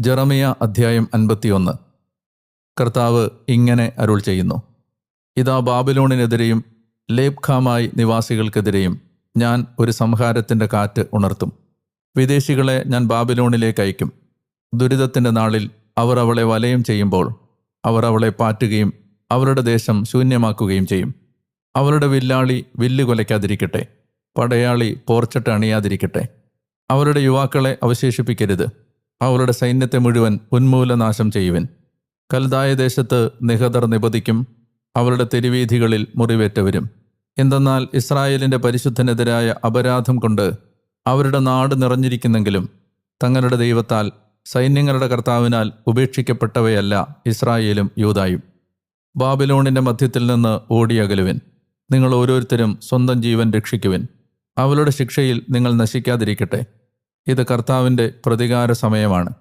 ജെറമിയ അധ്യായം 51. കർത്താവ് ഇങ്ങനെ അരുൾ ചെയ്യുന്നു: ഇതാ, ബാബിലോണിനെതിരെയും ലേബ്ഖാമായി നിവാസികൾക്കെതിരെയും ഞാൻ ഒരു സംഹാരത്തിൻ്റെ കാറ്റ് ഉണർത്തും. വിദേശികളെ ഞാൻ ബാബിലോണിലേക്ക് അയക്കും. ദുരിതത്തിൻ്റെ നാളിൽ അവർ അവളെ വലയം ചെയ്യുമ്പോൾ അവർ അവളെ പാറ്റുകയും അവരുടെ ദേശം ശൂന്യമാക്കുകയും ചെയ്യും. അവരുടെ വില്ലാളി വില്ല് കൊലയ്ക്കാതിരിക്കട്ടെ, പടയാളി പോർച്ചട്ട് അണിയാതിരിക്കട്ടെ. അവരുടെ യുവാക്കളെ അവശേഷിപ്പിക്കരുത്. അവരുടെ സൈന്യത്തെ മുഴുവൻ ഉന്മൂലനാശം ചെയ്യുവിൻ. കൽദായ ദേശത്ത് നിഹതർ നിപതിക്കും, അവരുടെ തെരുവീഥികളിൽ മുറിവേറ്റവരും. എന്തെന്നാൽ ഇസ്രായേലിൻ്റെ പരിശുദ്ധനെതിരായ അപരാധം കൊണ്ട് അവരുടെ നാട് നിറഞ്ഞിരിക്കുന്നെങ്കിലും തങ്ങളുടെ ദൈവത്താൽ, സൈന്യങ്ങളുടെ കർത്താവിനാൽ ഉപേക്ഷിക്കപ്പെട്ടവയല്ല ഇസ്രായേലും യൂദായും. ബാബിലോണിൻ്റെ മധ്യത്തിൽ നിന്ന് ഓടിയകലുവിൻ. നിങ്ങൾ ഓരോരുത്തരും സ്വന്തം ജീവൻ രക്ഷിക്കുവിൻ. അവളുടെ ശിക്ഷയിൽ നിങ്ങൾ നശിക്കാതിരിക്കട്ടെ. ഇത് കർത്താവിൻ്റെ പ്രതികാര സമയമാണ്.